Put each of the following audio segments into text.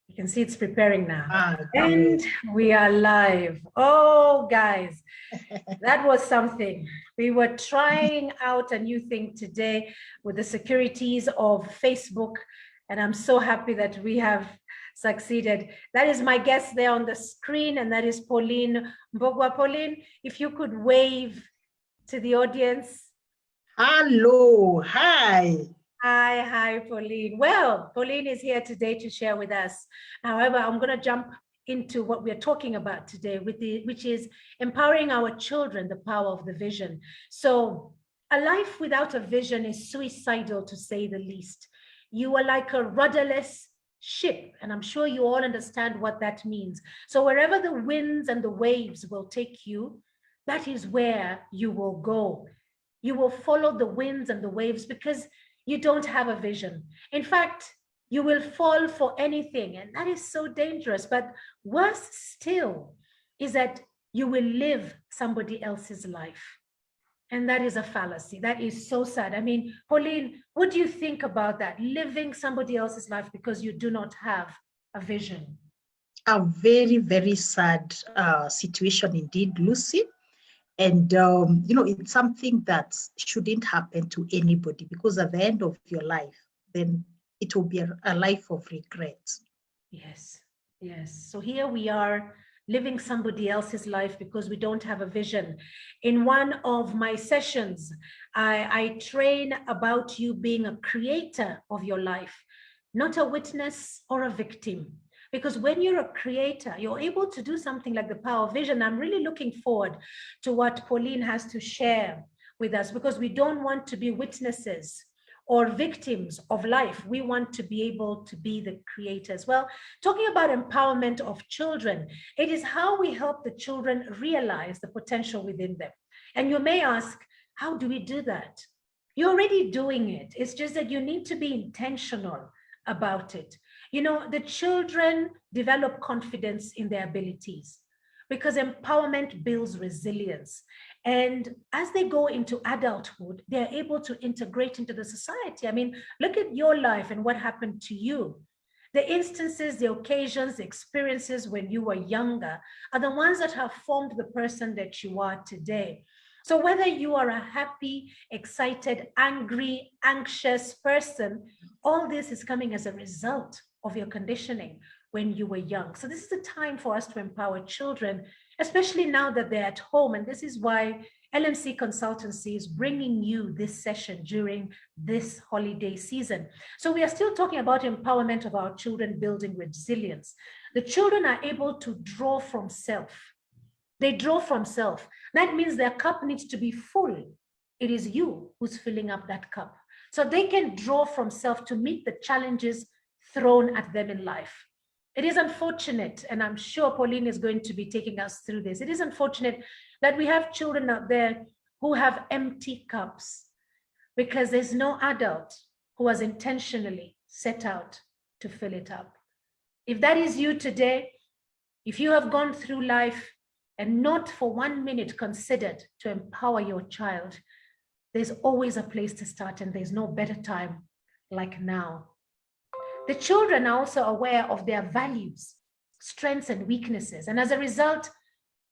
You can see it's preparing now. Okay. And we are live. Oh, guys, that was something. We were trying out a new thing today with the securities of Facebook, and I'm so happy that we have succeeded. That is my guest there on the screen, and that is Pauline Mbogwa. Pauline, if you could wave to the audience. Hello, hi. Hi, Pauline. Well, Pauline is here today to share with us. However, I'm going to jump into what we're talking about today, which is empowering our children, the power of the vision. So a life without a vision is suicidal, to say the least. You are like a rudderless ship, and I'm sure you all understand what that means. So wherever the winds and the waves will take you, that is where you will go. You will follow the winds and the waves because you don't have a vision. In fact, you will fall for anything, and that is so dangerous. But worse still is that you will live somebody else's life. And that is a fallacy. That is so sad. I mean, Pauline, what do you think about that? Living somebody else's life because you do not have a vision. A very, very sad situation indeed, Lucy. And, it's something that shouldn't happen to anybody, because at the end of your life, then it will be a life of regret. Yes. So here we are living somebody else's life because we don't have a vision. In one of my sessions, I train about you being a creator of your life, not a witness or a victim. Because when you're a creator, you're able to do something like the power of vision. I'm really looking forward to what Pauline has to share with us, because we don't want to be witnesses or victims of life. We want to be able to be the creators. Well, talking about empowerment of children, it is how we help the children realize the potential within them. And you may ask, how do we do that? You're already doing it. It's just that you need to be intentional about it. The children develop confidence in their abilities because empowerment builds resilience. And as they go into adulthood, they're able to integrate into the society. I mean, look at your life and what happened to you. The instances, the occasions, the experiences when you were younger are the ones that have formed the person that you are today. So whether you are a happy, excited, angry, anxious person, all this is coming as a result of your conditioning when you were young. So this is the time for us to empower children, especially now that they're at home. And this is why Elemcee Consultancy is bringing you this session during this holiday season. So we are still talking about empowerment of our children, building resilience. The children are able to draw from self. They draw from self. That means their cup needs to be full. It is you who's filling up that cup. So they can draw from self to meet the challenges thrown at them in life. It is unfortunate, and I'm sure Pauline is going to be taking us through this. It is unfortunate that we have children out there who have empty cups because there's no adult who has intentionally set out to fill it up. If that is you today, if you have gone through life and not for 1 minute considered to empower your child, there's always a place to start, and there's no better time like now. The children are also aware of their values, strengths, and weaknesses. And as a result,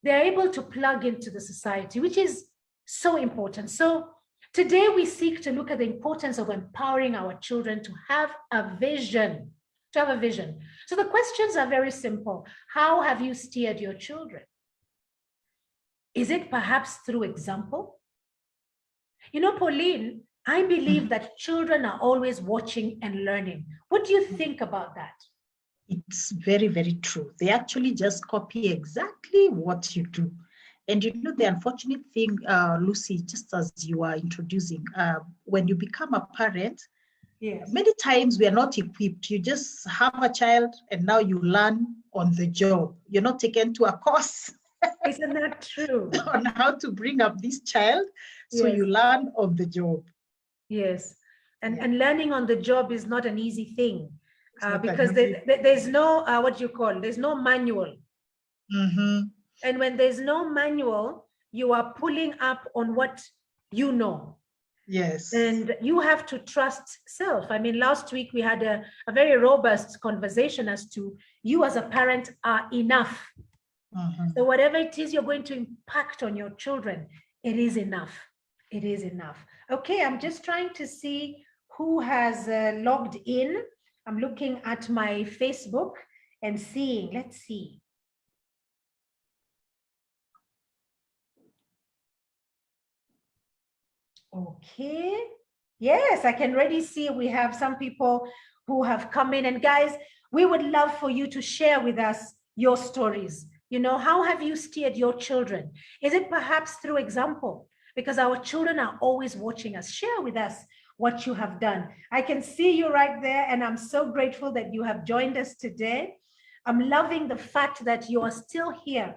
they're able to plug into the society, which is so important. So today we seek to look at the importance of empowering our children to have a vision, So the questions are very simple. How have you steered your children? Is it perhaps through example? Pauline, I believe that children are always watching and learning. What do you think about that? It's very, very true. They actually just copy exactly what you do. And the unfortunate thing, Lucy, just as you are introducing, when you become a parent, yes, many times we are not equipped. You just have a child and now you learn on the job. You're not taken to a course. Isn't that true? On how to bring up this child. So yes, you learn on the job. Yes. And learning on the job is not an easy thing because easy. There's no, there's no manual. Mm-hmm. And when there's no manual, you are pulling up on what you know. Yes. And you have to trust self. I mean, last week we had a very robust conversation as to you as a parent are enough. So whatever it is you're going to impact on your children, it is enough. It is enough. Okay, I'm just trying to see who has logged in. I'm looking at my Facebook and seeing, let's see. Okay. Yes, I can already see we have some people who have come in. And guys, we would love for you to share with us your stories. You know, how have you steered your children? Is it perhaps through example? Because our children are always watching us. Share with us what you have done. I can see you right there, and I'm so grateful that you have joined us today. I'm loving the fact that you are still here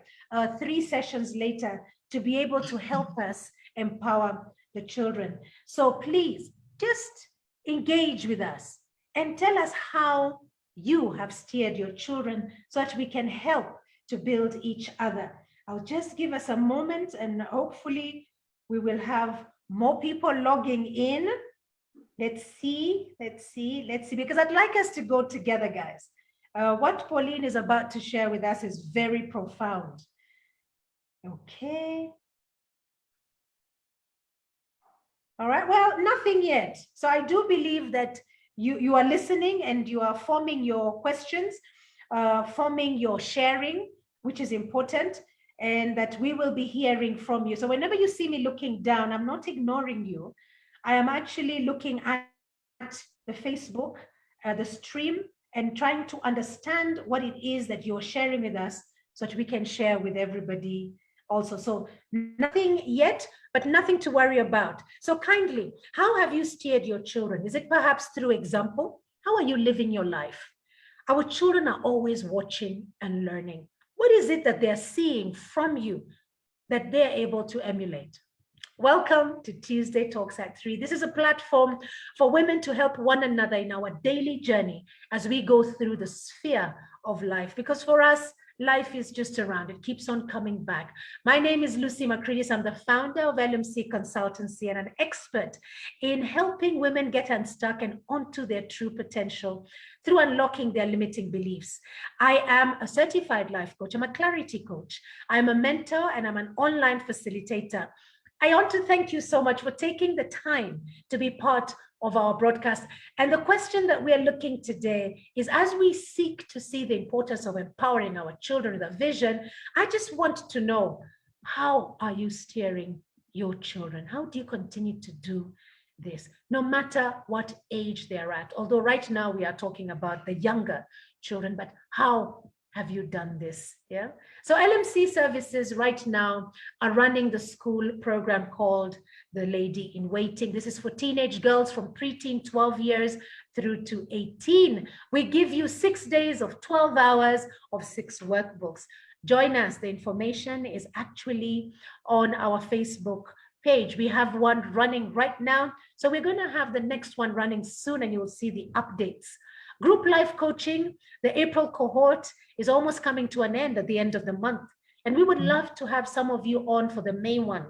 3 sessions later to be able to help us empower the children. So please just engage with us and tell us how you have steered your children so that we can help to build each other. I'll just give us a moment, and hopefully we will have more people logging in. Let's see, because I'd like us to go together, guys. What Pauline is about to share with us is very profound. Okay. All right, well, nothing yet. So I do believe that you are listening and you are forming your questions, forming your sharing, which is important, and that we will be hearing from you. So whenever you see me looking down, I'm not ignoring you. I am actually looking at the Facebook, the stream, and trying to understand what it is that you're sharing with us so that we can share with everybody also. So nothing yet, but nothing to worry about. So kindly, how have you steered your children? Is it perhaps through example? How are you living your life? Our children are always watching and learning. What is it that they're seeing from you that they're able to emulate? Welcome to Tuesday Talks at 3. This is a platform for women to help one another in our daily journey as we go through the sphere of life. Because for us, life is just around. It keeps on coming back. My name is Lucy Macridis. I'm the founder of Elemcee Consultancy and an expert in helping women get unstuck and onto their true potential through unlocking their limiting beliefs. I am a certified life coach. I'm a clarity coach. I'm a mentor, and I'm an online facilitator. I want to thank you so much for taking the time to be part of our broadcast. And the question that we are looking today is, as we seek to see the importance of empowering our children with a vision, I just want to know, how are you steering your children? How do you continue to do this, no matter what age they're at? Although right now we are talking about the younger children, but how have you done this? Yeah. So LMC services right now are running the school program called The Lady in Waiting. This is for teenage girls from preteen 12 years through to 18. We give you 6 days of 12 hours of 6 workbooks. Join us. The information is actually on our Facebook page. We have one running right now. So we're going to have the next one running soon, and you will see the updates. Group life coaching, the April cohort is almost coming to an end at the end of the month. And we would love to have some of you on for the May one.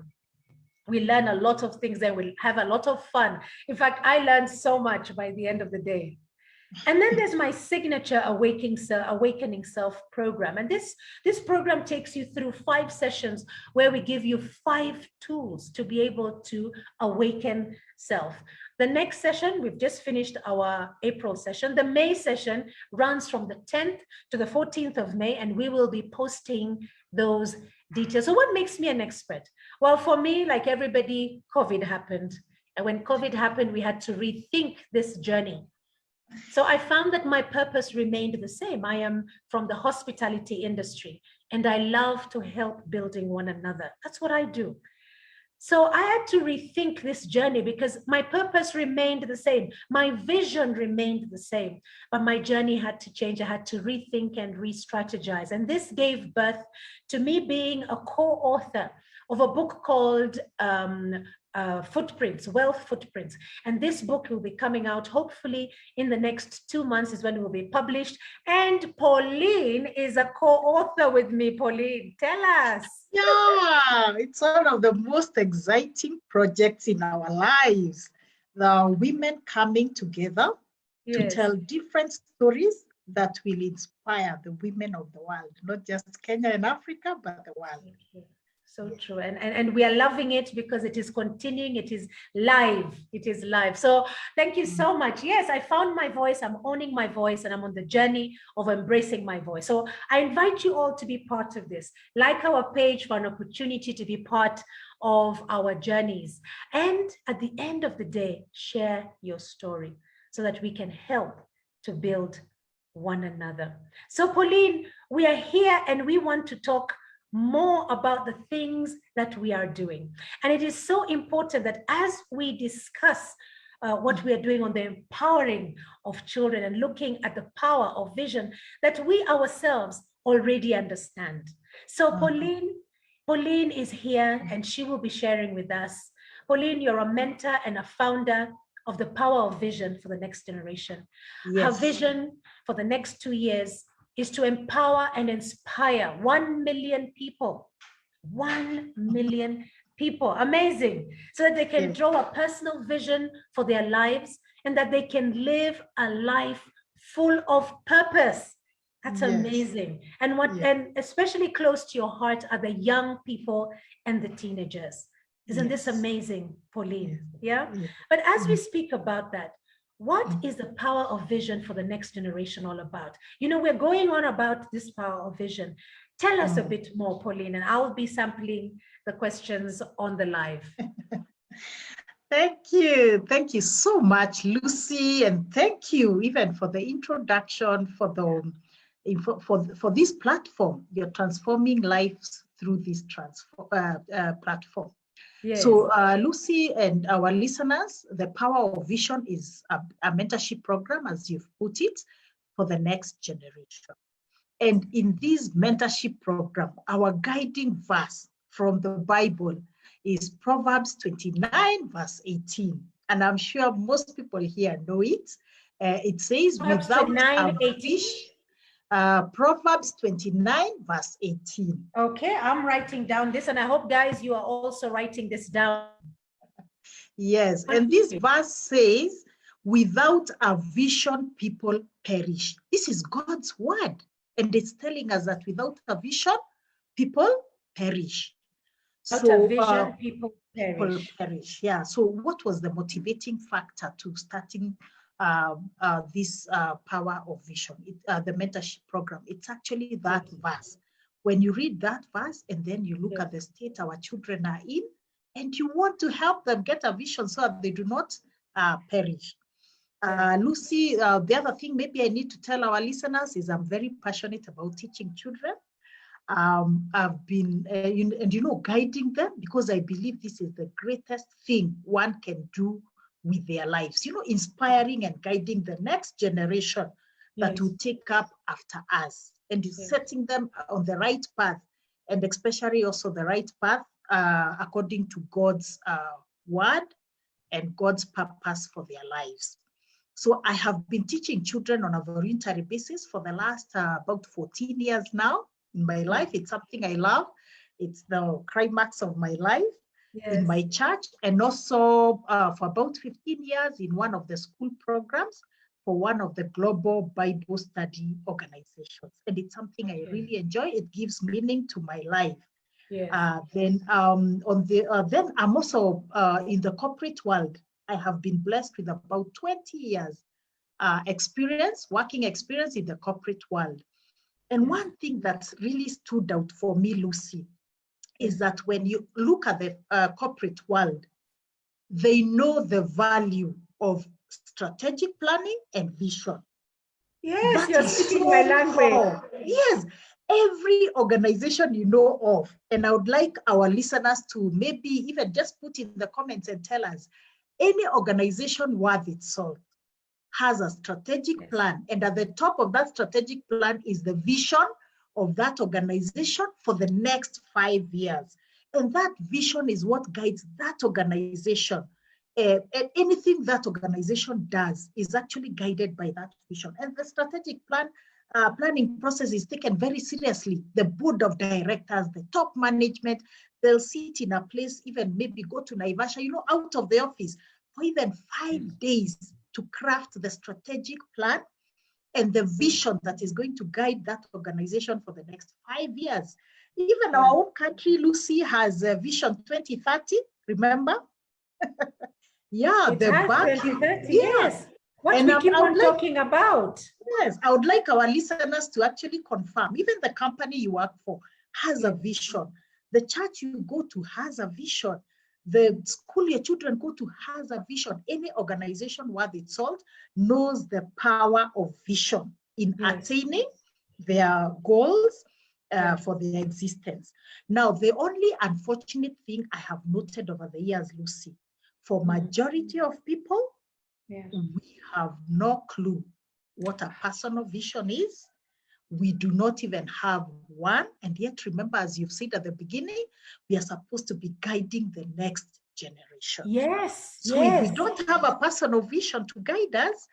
We learn a lot of things there. We'll have a lot of fun. In fact, I learned so much by the end of the day. And then there's my signature Awakening Self program. And this program takes you through 5 sessions where we give you 5 tools to be able to awaken self. The next session, we've just finished our April session. The May session runs from the 10th to the 14th of May, and we will be posting those details. So what makes me an expert? Well, for me, like everybody, COVID happened. And when COVID happened, we had to rethink this journey. So I found that my purpose remained the same. I am from the hospitality industry, and I love to help building one another. That's what I do. So I had to rethink this journey because my purpose remained the same. My vision remained the same, but my journey had to change. I had to rethink and re-strategize. And this gave birth to me being a co-author of a book called footprints, wealth footprints. And this book will be coming out hopefully in the next 2 months is when it will be published. And Pauline is a co-author with me. Pauline, tell us. Yeah, it's one of the most exciting projects in our lives. The women coming together to tell different stories that will inspire the women of the world, not just Kenya and Africa, but the world. So true. And we are loving it because it is continuing. It is live. It is live. So thank you so much. Yes, I found my voice. I'm owning my voice and I'm on the journey of embracing my voice. So I invite you all to be part of this. Like our page for an opportunity to be part of our journeys. And at the end of the day, share your story so that we can help to build one another. So Pauline, we are here and we want to talk more about the things that we are doing. And it is so important that as we discuss what we are doing on the empowering of children and looking at the power of vision that we ourselves already understand. So Pauline is here and she will be sharing with us. Pauline, you're a mentor and a founder of the power of vision for the next generation. Yes. Her vision for the next 2 years is to empower and inspire 1 million people. 1 million people, amazing, so that they can draw a personal vision for their lives and that they can live a life full of purpose. That's amazing. And and especially close to your heart are the young people and the teenagers. Isn't this amazing, Pauline? Yeah. But as we speak about that, what is the power of vision for the next generation all about? You know, we're going on about this power of vision. Tell us a bit more, Pauline, and I'll be sampling the questions on the live. Thank you. Thank you so much, Lucy. And thank you even for the introduction, for this platform. You're transforming lives through this platform. Yes. So Lucy and our listeners, the power of vision is a mentorship program, as you've put it, for the next generation. And in this mentorship program, our guiding verse from the Bible is Proverbs 29, verse 18. And I'm sure most people here know it. It says, without a wish, Proverbs 29, verse 18. Okay, I'm writing down this, and I hope, guys, you are also writing this down. Yes, and this verse says, without a vision, people perish. This is God's word, and it's telling us that without a vision, people perish. Without a vision, people perish. Yeah, so what was the motivating factor to starting this power of vision, the mentorship program? It's actually that verse. When you read that verse and then you look at the state our children are in, and you want to help them get a vision so that they do not perish. Lucy, the other thing maybe I need to tell our listeners is I'm very passionate about teaching children. I've been, guiding them, because I believe this is the greatest thing one can do with their lives, inspiring and guiding the next generation that will take up after us, and setting them on the right path, and especially also the right path according to God's word and God's purpose for their lives. So I have been teaching children on a voluntary basis for the last about 14 years now in my life. It's something I love. It's the climax of my life. In my church, and also for about 15 years in one of the school programs for one of the global Bible study organizations. And it's something I really enjoy. It gives meaning to my life. Then I'm also in the corporate world. I have been blessed with about 20 years working experience in the corporate world. And one thing that really stood out for me, Lucy, is that when you look at the corporate world, they know the value of strategic planning and vision. Yes, you're speaking my language. Yes, every organization you know of, and I would like our listeners to maybe even just put in the comments and tell us, any organization worth its salt has a strategic plan, and at the top of that strategic plan is the vision of that organization for the next 5 years. And that vision is what guides that organization. And anything that organization does is actually guided by that vision. And the strategic planning process is taken very seriously. The board of directors, the top management, they'll sit in a place, even maybe go to Naivasha, out of the office for even 5 days to craft the strategic plan and the vision that is going to guide that organization for the next 5 years. Even our own country, Lucy, has a Vision 2030, remember? Yeah, It the has back. 2030, Yeah. yes. What And we keep I would on like, talking about. yes, I would like our listeners to actually confirm, even the company you work for has a vision. The church you go to has a vision. The school your children go to has a vision. Any organization worth its salt knows the power of vision in attaining their goals for their existence. Now, the only unfortunate thing I have noted over the years, Lucy, for majority of people, we have no clue what a personal vision is. We do not even have one. And yet, remember, as you've said at the beginning, we are supposed to be guiding the next generation. Yes. So if we don't have a personal vision to guide us,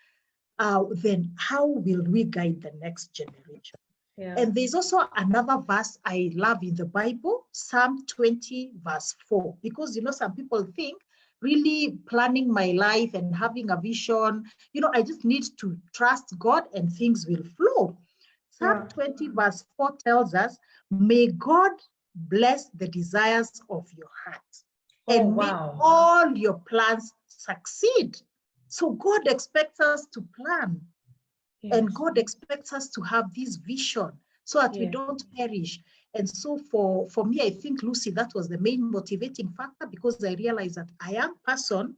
then how will we guide the next generation? And there's also another verse I love in the Bible, Psalm 20, verse 4, because, some people think really planning my life and having a vision, I just need to trust God and things will flow. Psalm 20, verse 4 tells us, may God bless the desires of your heart and make all your plans succeed. So God expects us to plan. And God expects us to have this vision so that we don't perish. And so for me, I think, Lucy, that was the main motivating factor, because I realized that a young person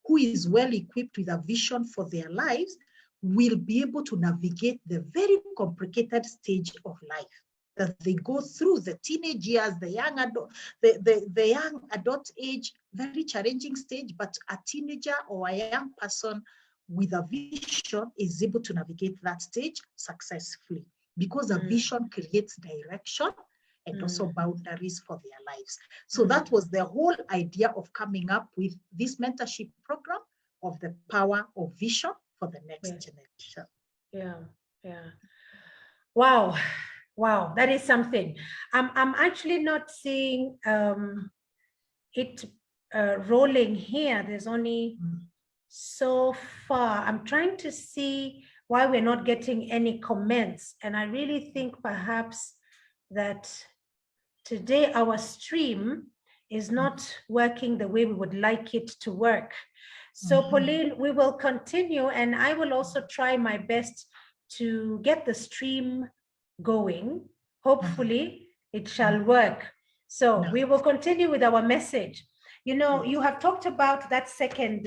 who is well equipped with a vision for their lives will be able to navigate the very complicated stage of life that they go through, the teenage years, the young adult age, very challenging stage, but a teenager or a young person with a vision is able to navigate that stage successfully, because a vision creates direction and also boundaries for their lives. So that was the whole idea of coming up with this mentorship program of the power of vision for the next generation. Wow, that is something. I'm actually not seeing it rolling here. There's only so far. I'm trying to see why we're not getting any comments. And I really think perhaps that today our stream is not working the way we would like it to work. So Pauline, we will continue, and I will also try my best to get the stream going. Hopefully it shall work. So we will continue with our message. You have talked about that second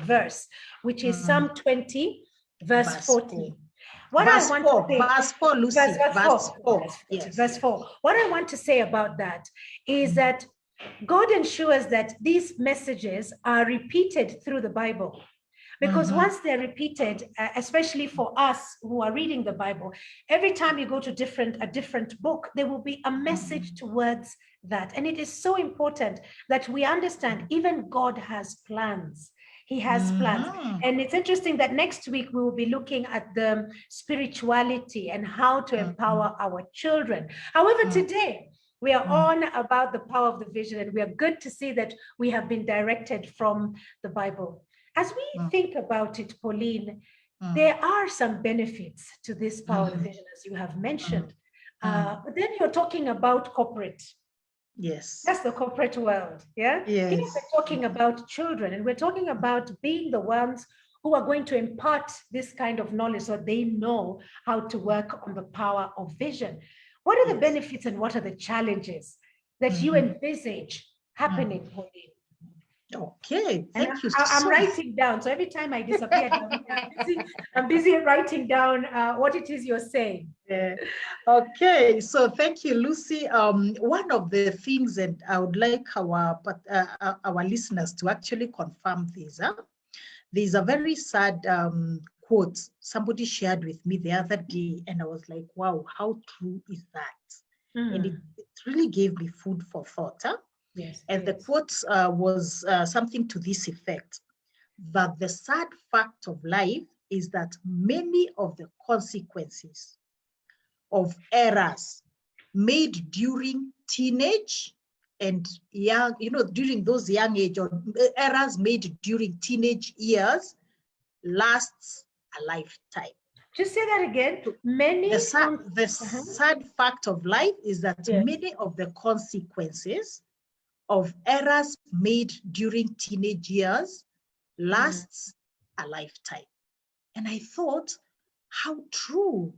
verse, which is Psalm 20, verse 40. Verse 4, Lucy. Verse 4. Yes. Verse 4. What I want to say about that is that God ensures that these messages are repeated through the Bible. Because once they're repeated, especially for us who are reading the Bible, every time you go to a different book, there will be a message towards that. And it is so important that we understand even God has plans. He has plans. And it's interesting that next week we will be looking at the spirituality and how to empower our children. However, today, we are on about the power of the vision, and we are good to see that we have been directed from the Bible. As we think about it, Pauline, there are some benefits to this power of the vision, as you have mentioned. But then you're talking about corporate. Yes. That's the corporate world, yeah? Yes. Here we're talking about children, and we're talking about being the ones who are going to impart this kind of knowledge so they know how to work on the power of vision. What are the benefits and what are the challenges that you envisage happening, Pauline? Okay, thank you. I'm writing down, so every time I disappear, I'm busy writing down what it is you're saying. Okay, so thank you, Lucy. One of the things, and I would like our listeners to actually confirm this. There's a very sad quote somebody shared with me the other day, and I was like, wow, how true is that? And it really gave me food for thought. Huh? Yes. And the quote was something to this effect, that the sad fact of life is that many of the consequences of errors made during teenage and young, during those young age, or errors made during teenage years lasts a lifetime. Just say that again. The sad fact of life is that many of the consequences of errors made during teenage years lasts a lifetime. And I thought, how true.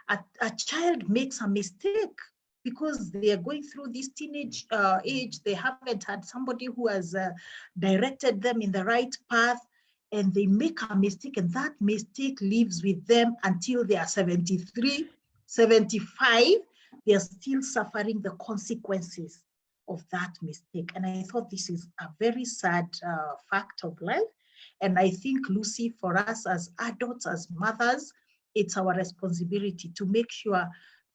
A child makes a mistake because they are going through this teenage age. They haven't had somebody who has directed them in the right path, and they make a mistake, and that mistake lives with them until they are 73, 75. They are still suffering the consequences of that mistake. And I thought this is a very sad fact of life. And I think, Lucy, for us as adults, as mothers, it's our responsibility to make sure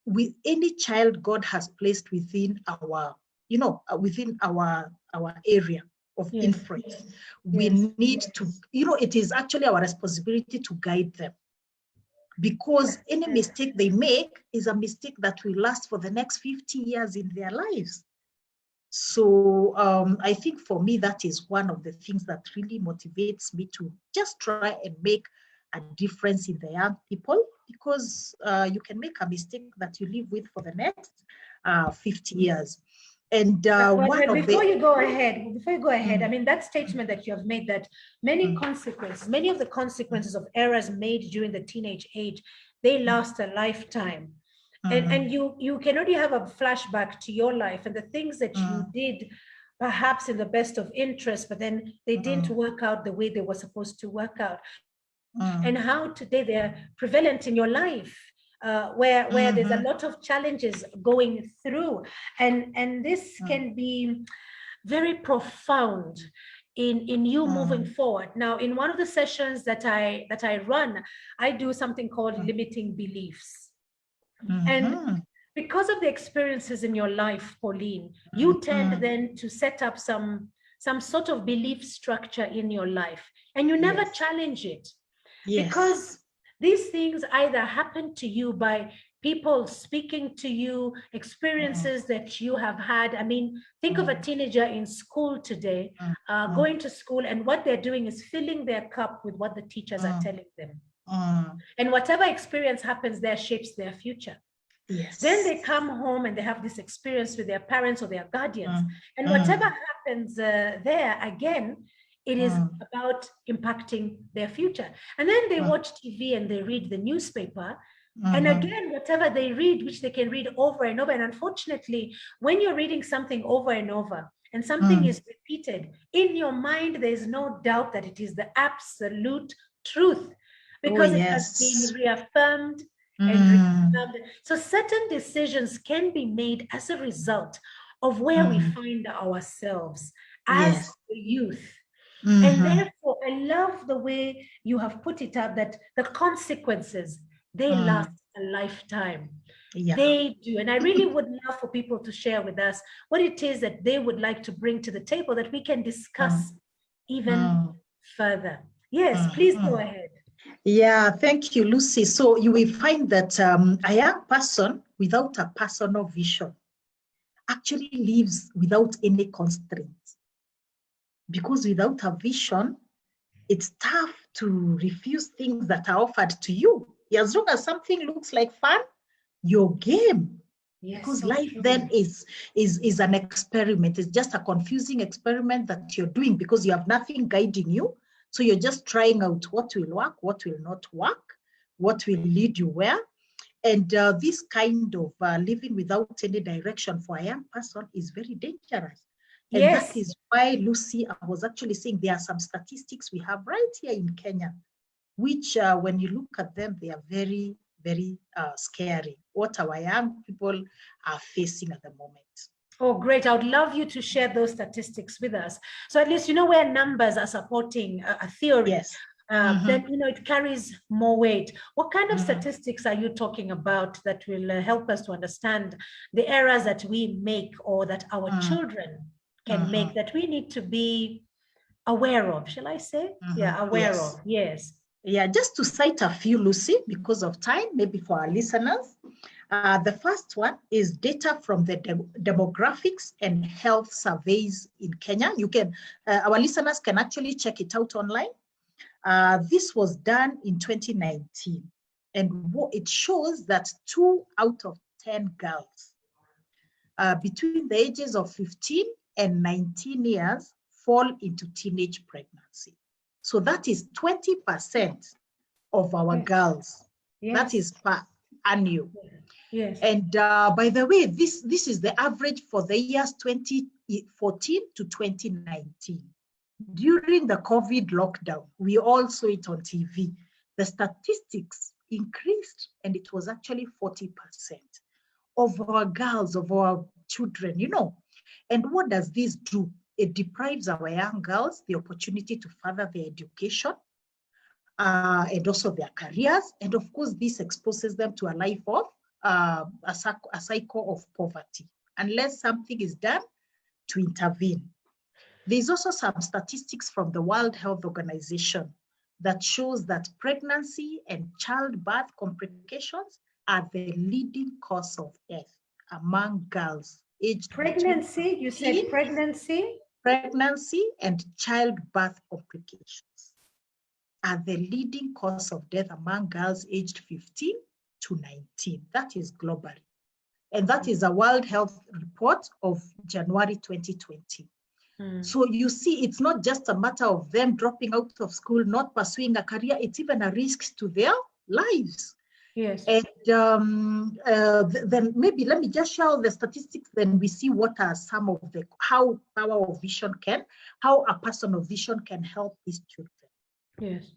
with any child God has placed within our, within our area of influence, we need to, it is actually our responsibility to guide them, because any mistake they make is a mistake that will last for the next 50 years in their lives. So I think for me, that is one of the things that really motivates me to just try and make a difference in the young people, because you can make a mistake that you live with for the next 50 years. And before you go ahead, I mean, that statement that you have made, that many of the consequences of errors made during the teenage age, they last a lifetime. And you can already have a flashback to your life and the things that you did, perhaps in the best of interest, but then they didn't work out the way they were supposed to work out. And how today they're prevalent in your life, where there's a lot of challenges going through. And this can be very profound in you moving forward. Now, in one of the sessions that I run, I do something called limiting beliefs. And because of the experiences in your life, Pauline, you tend then to set up some sort of belief structure in your life, and you never challenge it. Because these things either happen to you by people speaking to you, experiences that you have had. I mean, think of a teenager in school today, going to school, and what they're doing is filling their cup with what the teachers are telling them. And whatever experience happens there shapes their future. Then they come home and they have this experience with their parents or their guardians. And whatever happens there, again, it is about impacting their future. And then they watch TV and they read the newspaper. And again, whatever they read, which they can read over and over. And unfortunately, when you're reading something over and over and something is repeated, in your mind, there's no doubt that it is the absolute truth, because it has been reaffirmed and reaffirmed. So certain decisions can be made as a result of where we find ourselves as the youth. And therefore, I love the way you have put it up, that the consequences, they last a lifetime. They do. And I really would love for people to share with us what it is that they would like to bring to the table that we can discuss even further. Yes, please go ahead. Yeah, thank you, Lucy. So you will find that a young person without a personal vision actually lives without any constraints. Because without a vision, it's tough to refuse things that are offered to you. As long as something looks like fun, your game. Because life then is an experiment. It's just a confusing experiment that you're doing because you have nothing guiding you. So you're just trying out what will work, what will not work, what will lead you where. And this kind of living without any direction for a young person is very dangerous. And that is why, Lucy, I was actually saying there are some statistics we have right here in Kenya, which when you look at them, they are very, very scary. What our young people are facing at the moment. Oh, great. I would love you to share those statistics with us. So at least you know where numbers are supporting a theory. then it carries more weight. What kind of Mhm. statistics are you talking about that will help us to understand the errors that we make or that our children can make that we need to be aware of? Shall I say? Yeah, aware Yes. of. Yes. Yeah, just to cite a few, Lucy, because of time, maybe for our listeners. The first one is data from the demographics and health surveys in Kenya. You can, our listeners can actually check it out online. This was done in 2019, and it shows that 2 out of 10 girls between the ages of 15 and 19 years fall into teenage pregnancy. So that is 20% of our girls. Yes. That is per annual. Yes. And by the way, this is the average for the years 2014 to 2019. During the COVID lockdown, we all saw it on TV. The statistics increased, and it was actually 40% of our girls, of our children, And what does this do? It deprives our young girls the opportunity to further their education, and also their careers. And of course, this exposes them to a life of a cycle of poverty, unless something is done to intervene. There's also some statistics from the World Health Organization that shows that pregnancy and childbirth complications are the leading cause of death among girls aged pregnancy. You said pregnancy? Pregnancy and childbirth complications are the leading cause of death among girls aged 15 to 19. That is globally. And that is a World Health report of January 2020. So you see, it's not just a matter of them dropping out of school, not pursuing a career, it's even a risk to their lives. Yes. And then maybe let me just share the statistics, then we see what are some of how power of vision how a person of vision can help these children. Yes.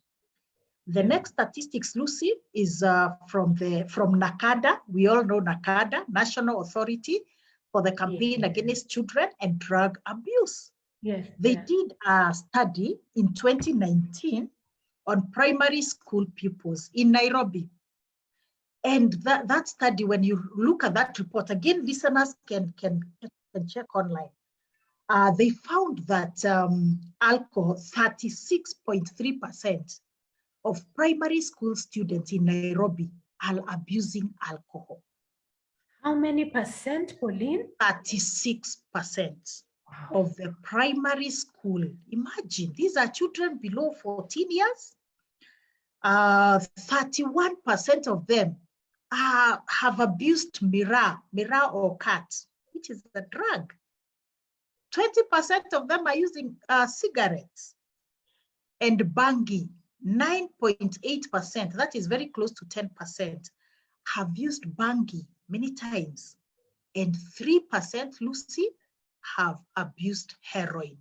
The next statistics, Lucy, is from NACADA. We all know NACADA, National Authority for the Campaign Against Children and Drug Abuse. Yes. They did a study in 2019 on primary school pupils in Nairobi. And that study, when you look at that report, again, listeners can check online. They found that alcohol, 36.3% of primary school students in Nairobi are abusing alcohol. How many percent, Pauline? 36% of the primary school. Imagine, these are children below 14 years. 31% of them have abused Mira or cat, which is a drug. 20% of them are using cigarettes. And bangi, 9.8%, that is very close to 10%, have used bangi many times. And 3%, Lucy, have abused heroin.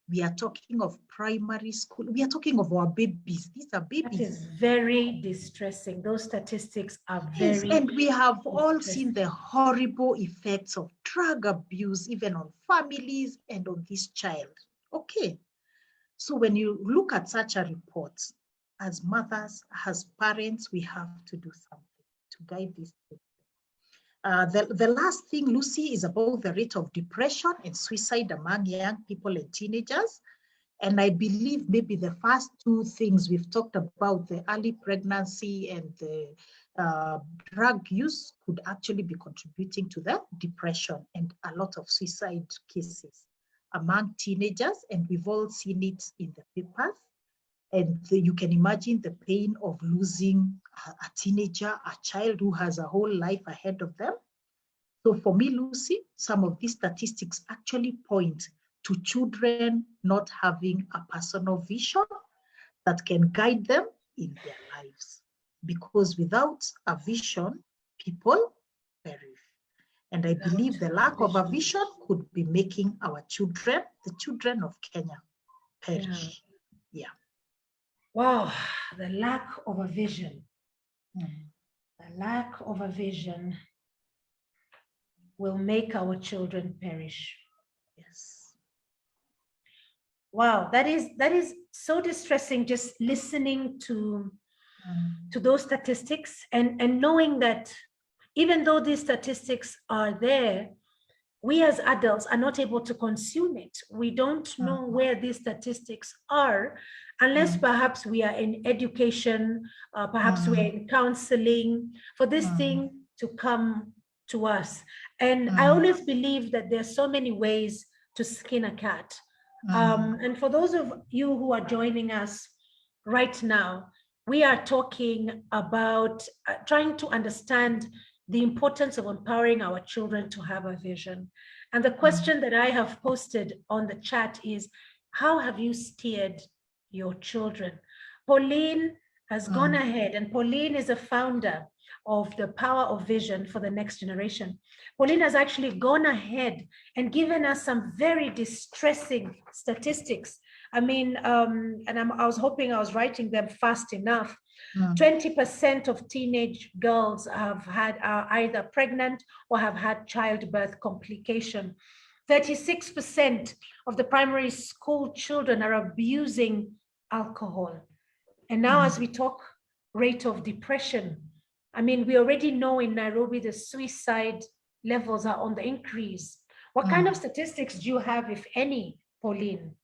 We are talking of primary school. We are talking of our babies. These are babies. That is very distressing. Those statistics are very and we have all seen the horrible effects of drug abuse, even on families and on this child. Okay. So when you look at such a report, as mothers, as parents, we have to do something to guide these children. The last thing, Lucy, is about the rate of depression and suicide among young people and teenagers. And I believe maybe the first two things we've talked about, the early pregnancy and the drug use, could actually be contributing to the depression and a lot of suicide cases among teenagers. And we've all seen it in the papers. And you can imagine the pain of losing a teenager, a child who has a whole life ahead of them. So for me, Lucy, some of these statistics actually point to children not having a personal vision that can guide them in their lives. Because without a vision, people perish. And I believe the lack of a vision could be making our children, the children of Kenya, perish. Yeah. Wow, the lack of a vision. The lack of a vision will make our children perish. Yes. Wow, that is so distressing just listening to those statistics and knowing that even though these statistics are there, we as adults are not able to consume it. We don't know where these statistics are unless perhaps we are in education, perhaps we're in counseling for this thing to come to us. And I always believe that there's so many ways to skin a cat. And for those of you who are joining us right now, we are talking about trying to understand the importance of empowering our children to have a vision. And the question that I have posted on the chat is, how have you steered your children? Pauline has gone ahead, and Pauline is a founder of the Power of Vision for the Next Generation. Pauline has actually gone ahead and given us some very distressing statistics. I mean, and I was hoping I was writing them fast enough. 20% of teenage girls are either pregnant or have had childbirth complication. 36% of the primary school children are abusing alcohol. And now as we talk rate of depression, I mean, we already know in Nairobi, the suicide levels are on the increase. What kind of statistics do you have, if any, Pauline?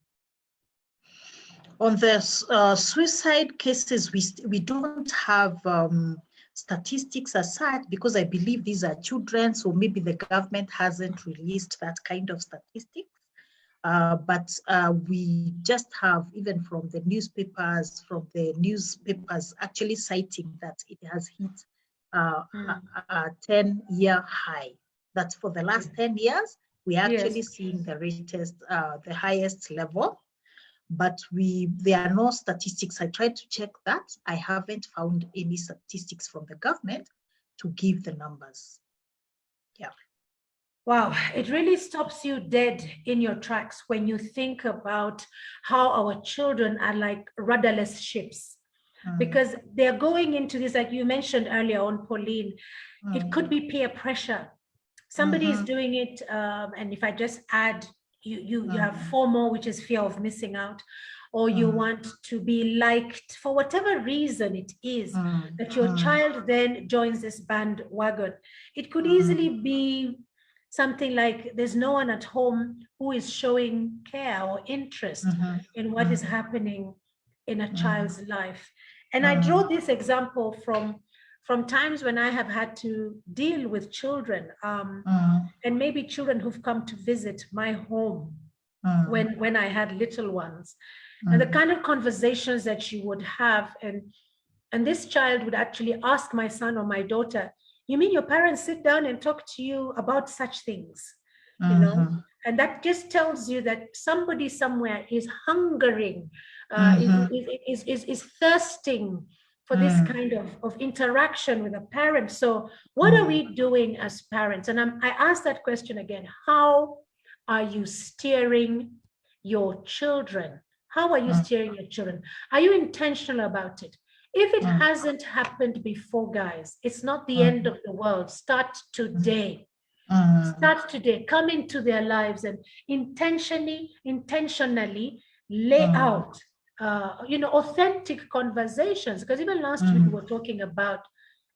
On the suicide cases, we don't have statistics as such, because I believe these are children, so maybe the government hasn't released that kind of statistics. But we just have, even from the newspapers, actually citing that it has hit a 10-year high. That's for the last 10 years, we're actually seeing the highest level. But there are no statistics. I tried to check that. I haven't found any statistics from the government to give the numbers. Yeah. Wow, it really stops you dead in your tracks when you think about how our children are like rudderless ships, because they're going into this, like you mentioned earlier on, Pauline, it could be peer pressure. Somebody is doing it, and if I just add, you have FOMO, which is fear of missing out, or you want to be liked for whatever reason it is that your child then joins this bandwagon. It could easily be something like there's no one at home who is showing care or interest in what is happening in a child's life. And I draw this example from times when I have had to deal with children, and maybe children who've come to visit my home when I had little ones, and the kind of conversations that you would have, and this child would actually ask my son or my daughter, "You mean your parents sit down and talk to you about such things?" You know, and that just tells you that somebody somewhere is hungering, is thirsting for this kind of interaction with a parent. So what are we doing as parents? And I ask that question again. How are you steering your children? How are you steering your children? Are you intentional about it? If it hasn't happened before, guys, it's not the end of the world. Start today. Start today. Come into their lives and intentionally lay out authentic conversations, because even last week we were talking about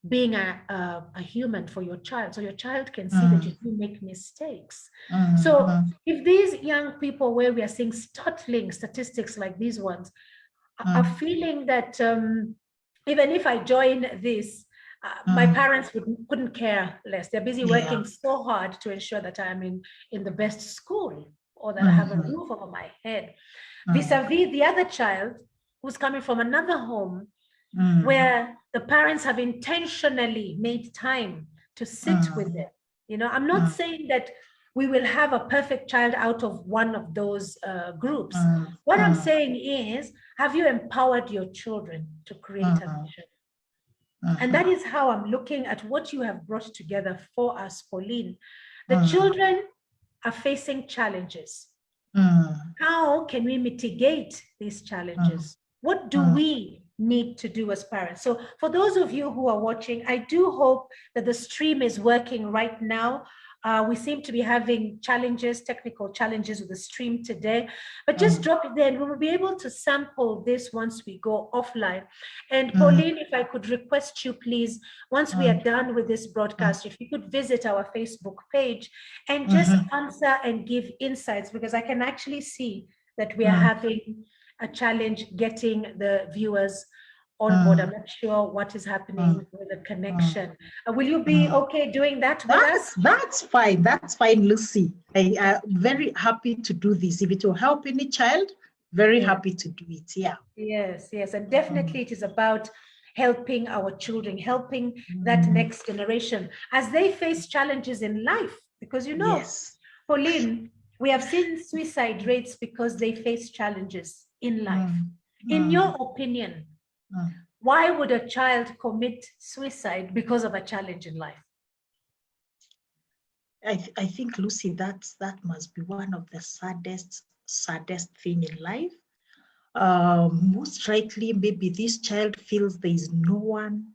being a human for your child, so your child can see that you do make mistakes. So if these young people, where we are seeing startling statistics like these ones, are feeling that even if I join this, my parents couldn't care less. They're busy working so hard to ensure that I'm in the best school, or that I have a roof over my head, vis-a-vis the other child who's coming from another home where the parents have intentionally made time to sit with them. You know, I'm not saying that we will have a perfect child out of one of those groups. What I'm saying is, have you empowered your children to create a vision? And that is how I'm looking at what you have brought together for us, Pauline. The children are facing challenges. How can we mitigate these challenges? What do we need to do as parents? So for those of you who are watching, I do hope that the stream is working right now. We seem to be having challenges, technical challenges with the stream today, but just drop it there and we will be able to sample this once we go offline. And Pauline, if I could request you, please, once we are done with this broadcast, if you could visit our Facebook page and just answer and give insights, because I can actually see that we are having a challenge getting the viewers on board. I'm not sure what is happening with the connection. Will you be okay doing that with us? That's fine. That's fine, Lucy. I am very happy to do this. If it will help any child, very happy to do it. Yeah. Yes, yes. And definitely it is about helping our children, helping that next generation as they face challenges in life. Because, you know, Pauline, we have seen suicide rates because they face challenges in life. In your opinion, why would a child commit suicide because of a challenge in life? I think, Lucy, that must be one of the saddest thing in life. Most likely, maybe this child feels there is no one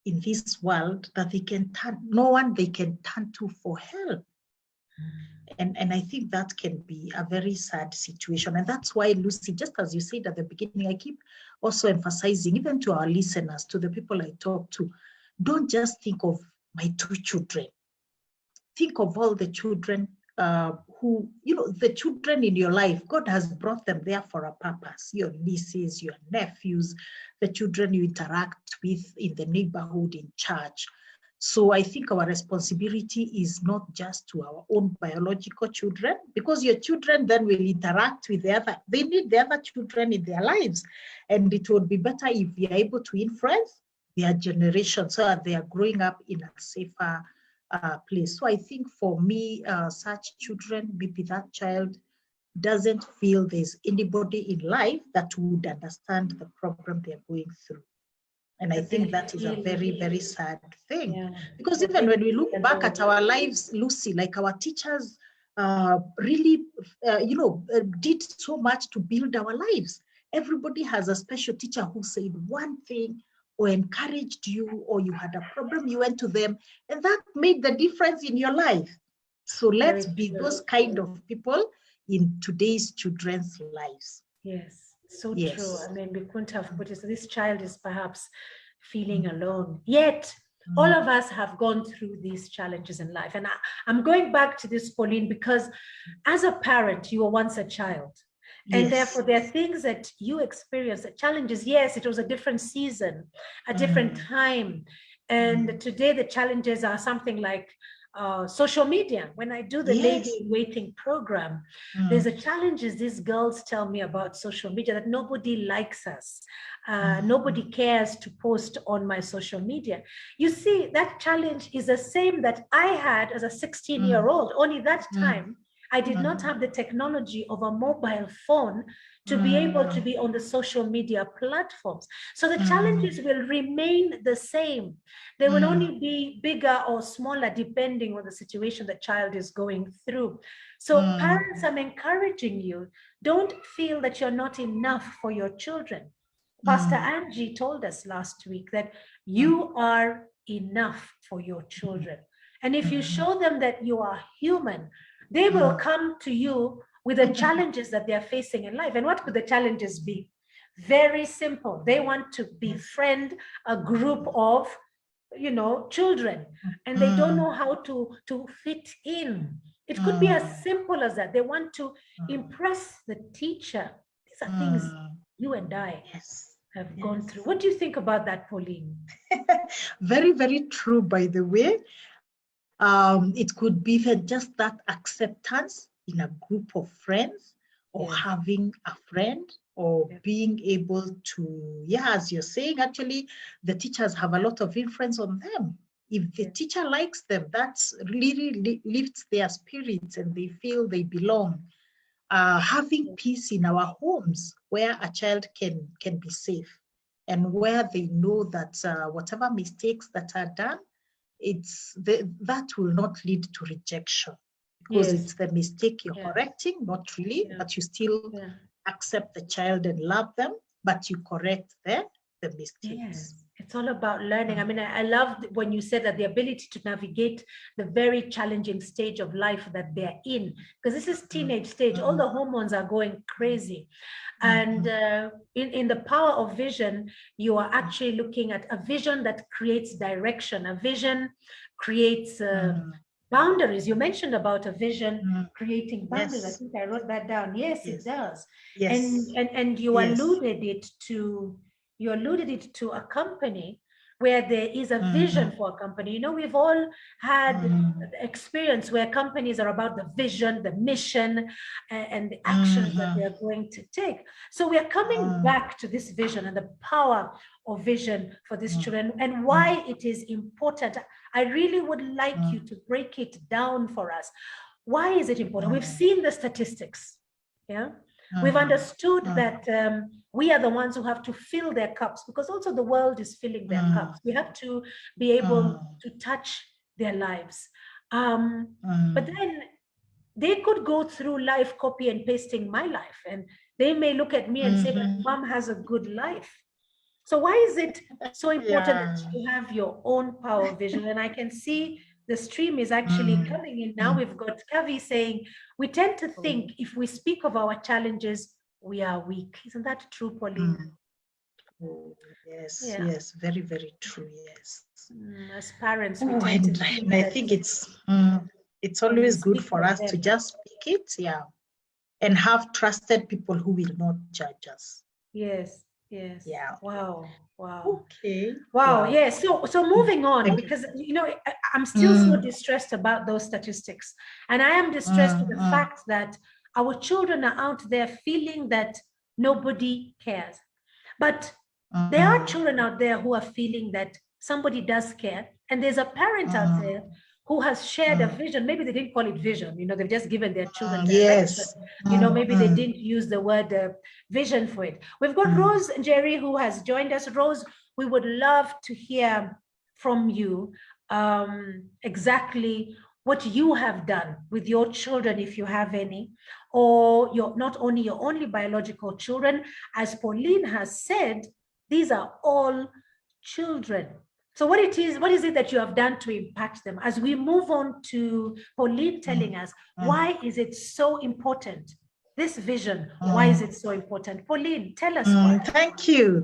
in this world that they can turn to for help. And I think that can be a very sad situation. And that's why, Lucy, just as you said at the beginning, I keep also emphasizing, even to our listeners, to the people I talk to, don't just think of my 2 children. Think of all the children who, you know, the children in your life. God has brought them there for a purpose. Your nieces, your nephews, the children you interact with in the neighborhood, in church. So I think our responsibility is not just to our own biological children, because your children then will interact with they need the other children in their lives. And it would be better if we are able to influence their generation so that they are growing up in a safer place. So I think for me, such children, maybe that child doesn't feel there's anybody in life that would understand the problem they're going through. And I think that is a very, very sad thing. Because even when we look back at our lives, Lucy, like our teachers really, did so much to build our lives. Everybody has a special teacher who said one thing or encouraged you, or you had a problem, you went to them, and that made the difference in your life. So let's be those kind of people in today's children's lives. Yes. So true. I mean, we couldn't have put it. So this child is perhaps feeling alone. Yet, all of us have gone through these challenges in life. And I'm going back to this, Pauline, because as a parent, you were once a child. And therefore, there are things that you experience, the challenges. Yes, it was a different season, a different time. And today, the challenges are something like social media. When I do the Lady in Waiting program, there's a challenges these girls tell me about social media, that nobody likes us. Nobody cares to post on my social media. You see, that challenge is the same that I had as a 16-year-old. Only that time, I did not have the technology of a mobile phone to be able to be on the social media platforms. So the challenges will remain the same. They will only be bigger or smaller depending on the situation the child is going through. So parents, I'm encouraging you, don't feel that you're not enough for your children. Pastor Angie told us last week that you are enough for your children. And if you show them that you are human, they will come to you with the challenges that they're facing in life. And what could the challenges be? Very simple. They want to befriend a group of, children, and they don't know how to fit in. It could be as simple as that. They want to impress the teacher. These are things you and I have gone through. What do you think about that, Pauline? Very, very true, by the way. It could be just that acceptance in a group of friends, or having a friend, or being able to, as you're saying, actually, the teachers have a lot of influence on them. If the teacher likes them, that's really lifts their spirits and they feel they belong. Having peace in our homes where a child can be safe, and where they know that whatever mistakes that are done, that will not lead to rejection, because it's the mistake you're correcting, not really, but you still accept the child and love them, but you correct the mistakes. It's all about learning. I mean, I loved when you said that the ability to navigate the very challenging stage of life that they're in, because this is teenage stage. All the hormones are going crazy. And in the power of vision, you are actually looking at a vision that creates direction. A vision creates boundaries. You mentioned about a vision creating boundaries. Yes. I think I wrote that down. Yes, it does. Yes. And you alluded it to a company where there is a vision for a company. You know, we've all had experience where companies are about the vision, the mission, and the actions that they're going to take. So we are coming back to this vision and the power of vision for these children and why it is important. I really would like you to break it down for us. Why is it important? We've seen the statistics. Yeah. We've understood that we are the ones who have to fill their cups, because also the world is filling their cups. We have to be able to touch their lives. But then they could go through life copy and pasting my life, and they may look at me and say, but mom has a good life. So why is it so important that you have your own power vision? And I can see the stream is actually coming in now. We've got Kavi saying, we tend to think if we speak of our challenges, we are weak. Isn't that true, Pauline? Oh, yes, yes, very, very true, yes. As parents, we and I think it's always good for us to just speak it, and have trusted people who will not judge us. Yes. Yes. Yeah. Wow. Okay. Wow. Yes. So moving on, because you know I'm still so distressed about those statistics, and I am distressed with the fact that our children are out there feeling that nobody cares, but there are children out there who are feeling that somebody does care, and there's a parent out there who has shared a vision. Maybe they didn't call it vision, you know, they've just given their children direction. You know, maybe they didn't use the word vision for it. We've got Rose and Jerry who has joined us. Rose, we would love to hear from you exactly what you have done with your children, if you have any, or not only your only biological children. As Pauline has said, these are all children. So what is it that you have done to impact them? As we move on to Pauline telling us, why is it so important? This vision, why is it so important? Pauline, tell us why. Thank you,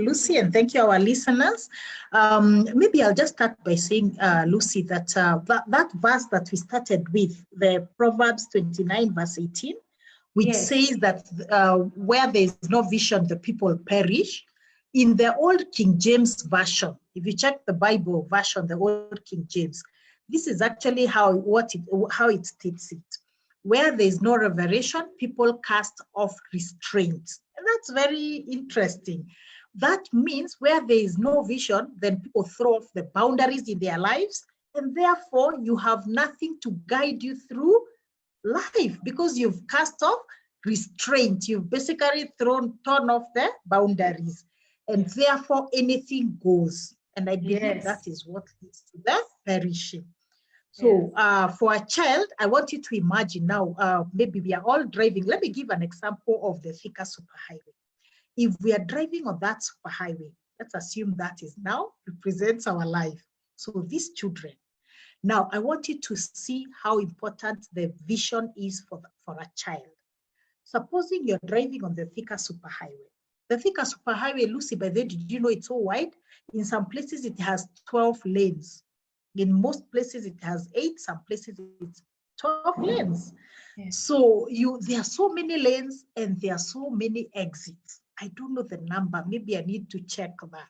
Lucy, and thank you, our listeners. Maybe I'll just start by saying, Lucy, that that verse that we started with, the Proverbs 29, verse 18, which says that where there is no vision, the people perish. In the old King James Version, if you check the Bible version, the old King James, this is actually how it states it. Where there is no revelation, people cast off restraint. And that's very interesting. That means where there is no vision, then people throw off the boundaries in their lives, and therefore you have nothing to guide you through life because you've cast off restraint. You've basically torn off the boundaries. And therefore, anything goes. And I believe that is what leads to the perishing. So for a child, I want you to imagine now, maybe we are all driving. Let me give an example of the Thika superhighway. If we are driving on that superhighway, let's assume that is now represents our life. So these children. Now, I want you to see how important the vision is for a child. Supposing you're driving on the Thika superhighway. The Thika superhighway, Lucy, by the way, did you know it's so wide? In some places, it has 12 lanes. In most places, it has 8. Some places, it's 12 lanes. Yes. So there are so many lanes and there are so many exits. I don't know the number. Maybe I need to check that.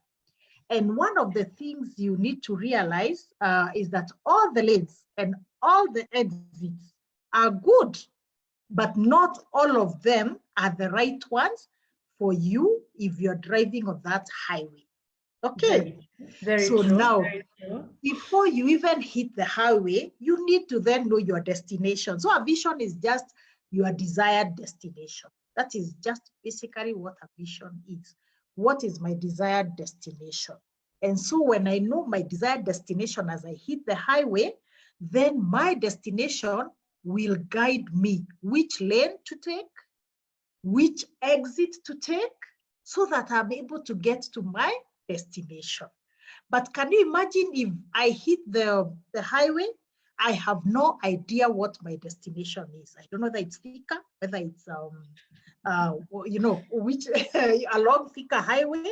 And one of the things you need to realize is that all the lanes and all the exits are good, but not all of them are the right ones for you if you're driving on that highway. Okay, very so true. Now, before you even hit the highway, you need to then know your destination. So a vision is just your desired destination. That is just basically what a vision is. What is my desired destination? And so when I know my desired destination as I hit the highway, then my destination will guide me which lane to take, which exit to take, so that I'm able to get to my destination. But can you imagine if I hit the highway? I have no idea what my destination is. I don't know whether it's Thika, whether it's which along Thika highway,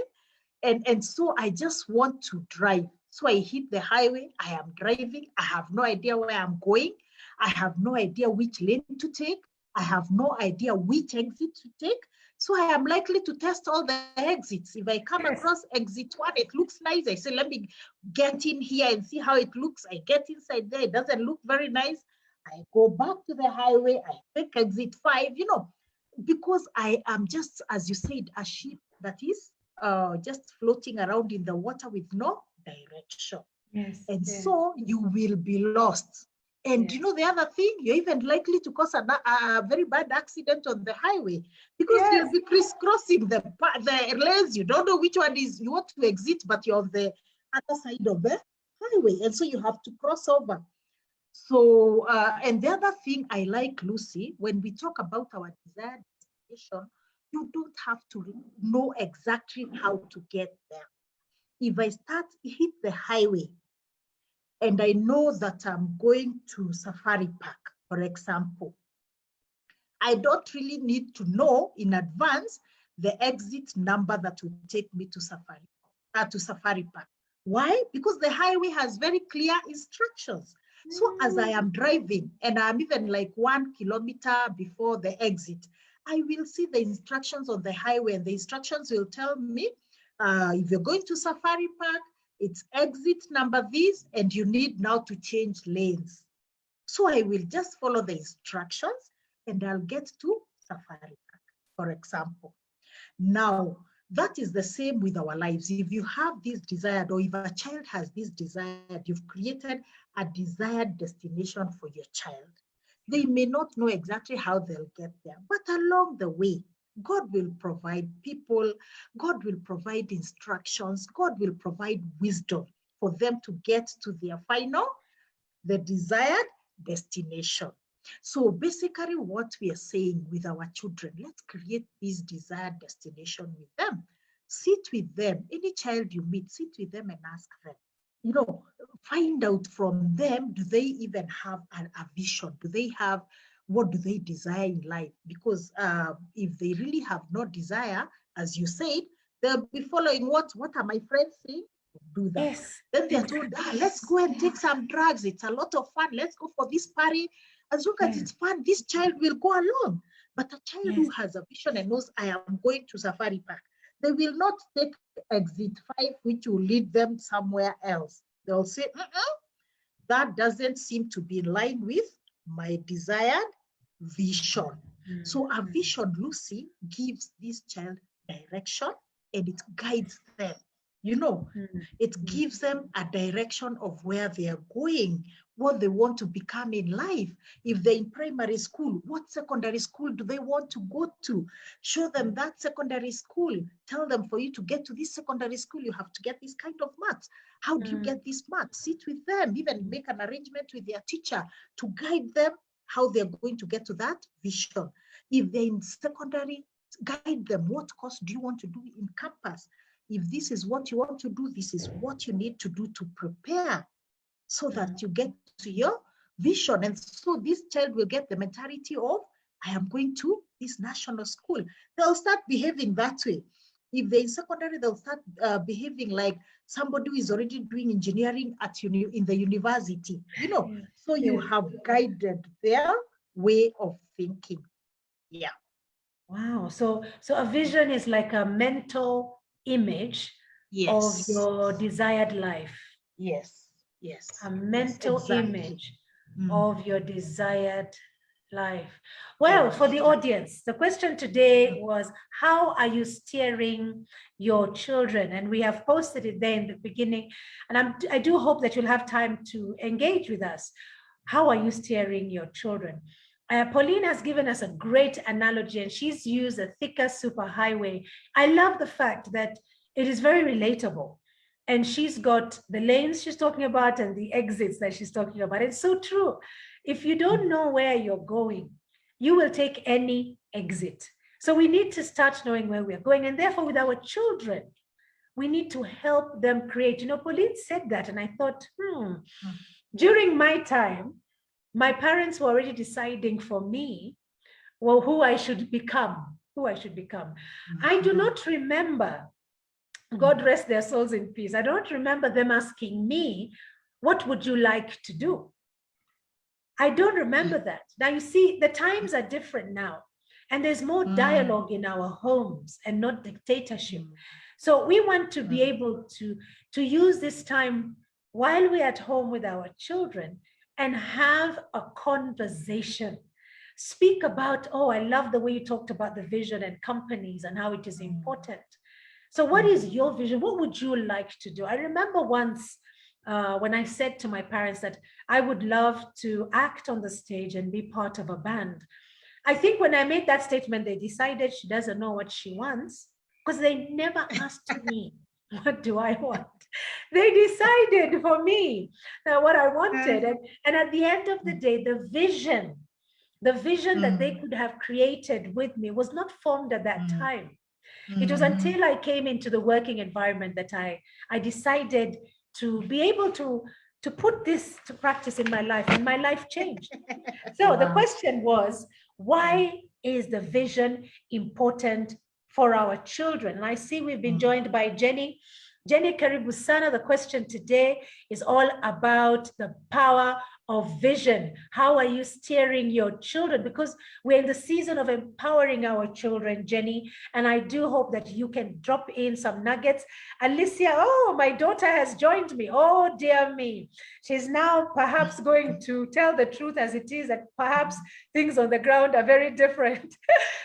and so I just want to drive. So I hit the highway. I am driving. I have no idea where I'm going. I have no idea which lane to take. I have no idea which exit to take. So I am likely to test all the exits. If I come across exit 1, it looks nice. I say, let me get in here and see how it looks. I get inside there. It doesn't look very nice. I go back to the highway. I take exit 5, because I am just, as you said, a ship that is just floating around in the water with no direction. Yes. And so you will be lost. And the other thing, you're even likely to cause a very bad accident on the highway, because you'll be crisscrossing the lanes. You don't know which one is you want to exit, but you're on the other side of the highway. And so you have to cross over. So, and the other thing I like, Lucy, when we talk about our desired destination, you don't have to know exactly how to get there. If I hit the highway, and I know that I'm going to Safari Park, for example, I don't really need to know in advance the exit number that will take me to Safari Park. Why? Because the highway has very clear instructions. So as I am driving, and I'm even like 1 kilometer before the exit, I will see the instructions on the highway, and the instructions will tell me, if you're going to Safari Park, it's exit number this, and you need now to change lanes. So I will just follow the instructions, and I'll get to Safari Park, for example. Now, that is the same with our lives. If you have this desired, or if a child has this desired, you've created a desired destination for your child. They may not know exactly how they'll get there, but along the way, God will provide people, God will provide instructions, God will provide wisdom for them to get to their the desired destination. So basically what we are saying with our children, let's create this desired destination with them. Sit with them. Any child you meet, sit with them and ask them. Find out from them, do they even have a vision? What do they desire in life? Because if they really have no desire, as you said, they'll be following what are my friends saying? Do that. Yes. Then they're told, let's go and take some drugs. It's a lot of fun. Let's go for this party. As long as it's fun, this child will go along. But a child who has a vision and knows, I am going to Safari Park, they will not take exit 5, which will lead them somewhere else. They'll say, that doesn't seem to be in line with my desired vision. So a vision, Lucy, gives this child direction, and it guides them. It gives them a direction of where they are going, what they want to become in life. If they're in primary school, what secondary school do they want to go to? Show them that secondary school. Tell them, for you to get to this secondary school, you have to get this kind of maths. How do you get this maths? Sit with them, even make an arrangement with their teacher to guide them how they're going to get to that vision. If they're in secondary, guide them. What course do you want to do in campus? If this is what you want to do, this is what you need to do to prepare so that you get to your vision. And so this child will get the mentality of, I am going to this national school. They'll start behaving that way. If they're in secondary, they'll start behaving like somebody who is already doing engineering in the university. So you have guided their way of thinking. Yeah. Wow. So a vision is like a mental image of your desired life. Yes. A mental image of your desired life. Well, for the audience, the question today was, how are you steering your children? And we have posted it there in the beginning. And I do hope that you'll have time to engage with us. How are you steering your children? Pauline has given us a great analogy, and she's used a thicker superhighway. I love the fact that it is very relatable. And she's got the lanes she's talking about and the exits that she's talking about. It's so true. If you don't know where you're going, you will take any exit. So we need to start knowing where we're going. And therefore, with our children, we need to help them create. You know, Pauline said that, and I thought, during my time, my parents were already deciding for me, well, who I should become. I do not remember, God rest their souls in peace, I don't remember them asking me, what would you like to do? I don't remember that. Now, you see, the times are different now, and there's more dialogue in our homes and not dictatorship. So we want to be able to use this time while we're at home with our children and have a conversation. Speak about, oh, I love the way you talked about the vision and companies and how it is important. So what is your vision? What would you like to do? I remember once when I said to my parents that I would love to act on the stage and be part of a band. I think when I made that statement, they decided she doesn't know what she wants, because they never asked me, what do I want? They decided for me what I wanted. And at the end of the day, the vision that they could have created with me was not formed at that time. It was until I came into the working environment that I decided to be able to put this to practice in my life, and my life changed. So the question was, why is the vision important for our children? And I see we've been joined by Jenny. Jenny Karibusana, the question today is all about the power of vision. How are you steering your children? Because we're in the season of empowering our children, Jenny, and I do hope that you can drop in some nuggets. Alicia, oh, my daughter has joined me. Oh, dear me. She's now perhaps going to tell the truth as it is, that perhaps things on the ground are very different.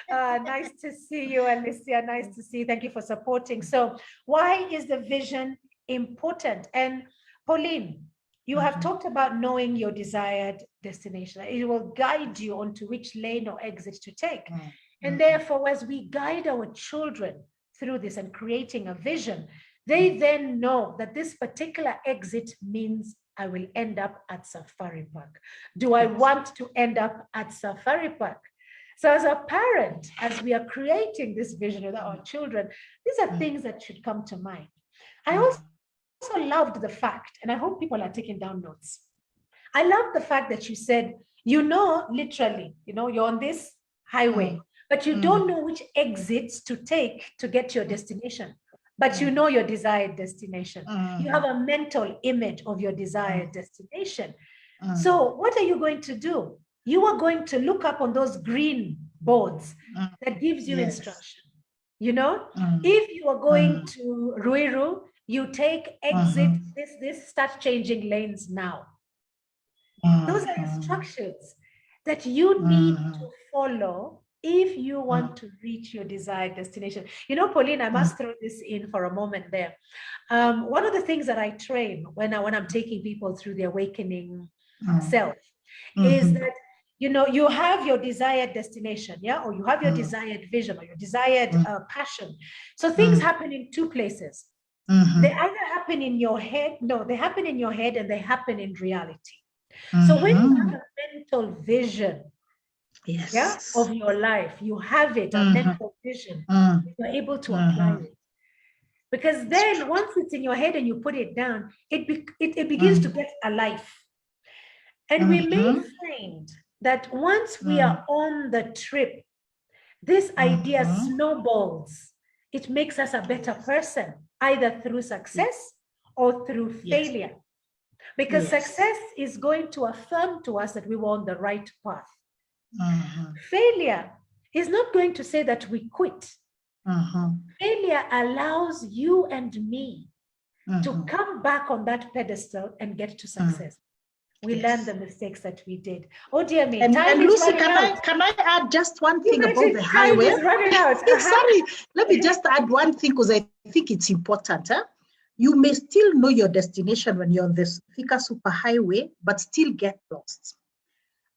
Nice to see you, Alicia. Nice to see you. Thank you for supporting. So why is the vision important? And Pauline, you have talked about knowing your desired destination. It will guide you onto which lane or exit to take. And therefore, as we guide our children through this and creating a vision, they then know that this particular exit means I will end up at Safari Park. Do I want to end up at Safari Park? So as a parent, as we are creating this vision with our children, these are things that should come to mind. I also loved the fact, and I hope people are taking down notes. I love the fact that you said, literally, you're on this highway, but you don't know which exits to take to get to your destination, but you know your desired destination. You have a mental image of your desired destination. So what are you going to do? You are going to look up on those green boards that gives you instruction. If you are going to Ruiru, you take exit this, start changing lanes now. Those are instructions that you need to follow if you want to reach your desired destination. Pauline, I must throw this in for a moment there. One of the things that I train when I'm taking people through the awakening self is that you have your desired destination, or you have your desired vision or your desired passion. So things happen in two places. They either happen in your head, they happen in your head and they happen in reality. So when you have a mental vision of your life, you have it, a mental vision, you're able to apply it. Because then once it's in your head and you put it down, it begins to get alive. And we may find that once we are on the trip, this idea snowballs. It makes us a better person, either through success or through failure. Because success is going to affirm to us that we were on the right path. Failure is not going to say that we quit. Failure allows you and me to come back on that pedestal and get to success. We learn the mistakes that we did. Oh dear me. And Lucy, can I add just one thing about the highway? Sorry, let me just add one thing because I think it's important. You may still know your destination when you're on this Thika Superhighway, but still get lost.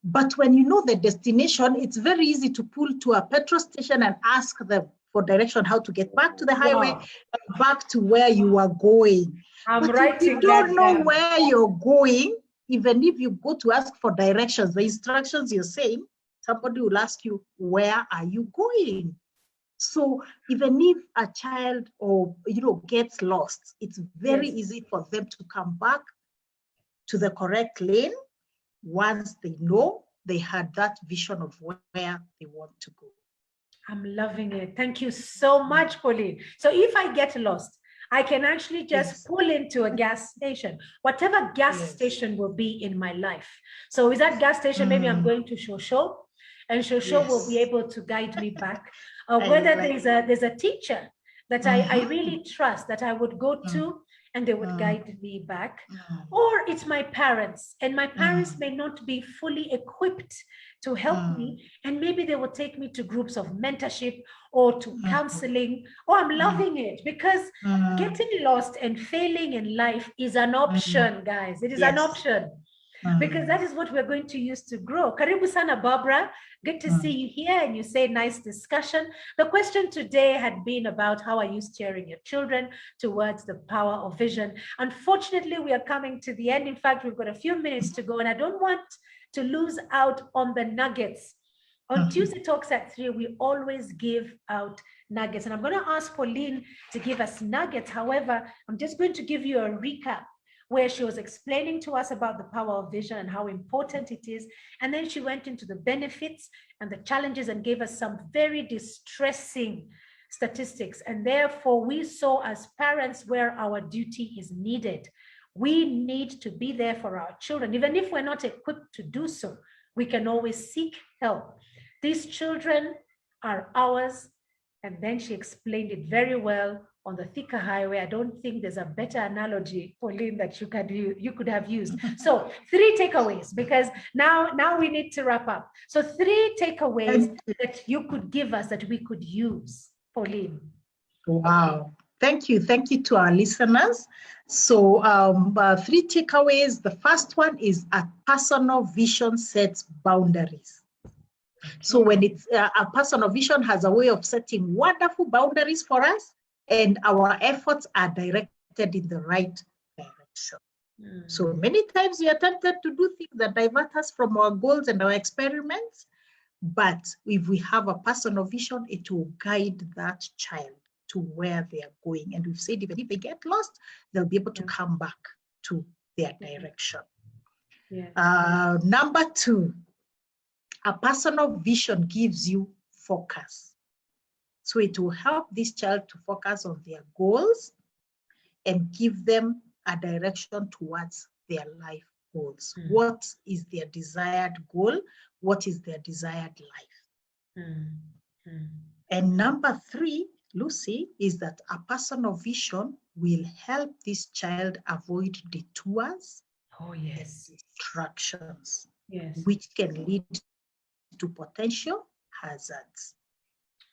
But when you know the destination, it's very easy to pull to a petrol station and ask them for direction how to get back to the highway, back to where you are going. But if you don't know where you're going, even if you go to ask for directions, the instructions you're saying, somebody will ask you, where are you going? So even if a child or gets lost, it's very easy for them to come back to the correct lane once they know they had that vision of where they want to go. I'm loving it. Thank you so much, Pauline. So if I get lost, I can actually just pull into a gas station, whatever gas station will be in my life. So is that gas station, maybe I'm going to Shosho, and Shosho will be able to guide me back. Whether there's a teacher that I really trust that I would go to and they would guide me back, or it's my parents, and my parents may not be fully equipped to help me, and maybe they will take me to groups of mentorship or to counseling. Oh, I'm loving it, because getting lost and failing in life is an option, guys. It is an option, because that is what we're going to use to grow. Karibu sana, Barbara. Good to see you here, and you say nice discussion. The question today had been about how are you steering your children towards the power of vision. Unfortunately, we are coming to the end. In fact, we've got a few minutes to go, and I don't want to lose out on the nuggets. On Tuesday Talks at 3, we always give out nuggets, and I'm going to ask Pauline to give us nuggets. However, I'm just going to give you a recap where she was explaining to us about the power of vision and how important it is. And then she went into the benefits and the challenges and gave us some very distressing statistics. And therefore, we saw as parents where our duty is needed. We need to be there for our children. Even if we're not equipped to do so, we can always seek help. These children are ours. And then she explained it very well on the Thika Highway. I don't think there's a better analogy, Pauline, that you could have used. So 3 takeaways, because now we need to wrap up. So 3 takeaways that you could give us that we could use, Pauline. Wow. Thank you. Thank you to our listeners. So 3 takeaways. The first one is a personal vision sets boundaries. So when it's a personal vision has a way of setting wonderful boundaries for us, and our efforts are directed in the right direction. So many times we are tempted to do things that divert us from our goals and our experiments, but if we have a personal vision, it will guide that child to where they are going. And we've said even if they get lost, they'll be able to come back to their direction. Number 2, a personal vision gives you focus. So it will help this child to focus on their goals and give them a direction towards their life goals. What is their desired goal? What is their desired life? And number 3, Lucy, is that a personal vision will help this child avoid detours and distractions, which can lead to potential hazards.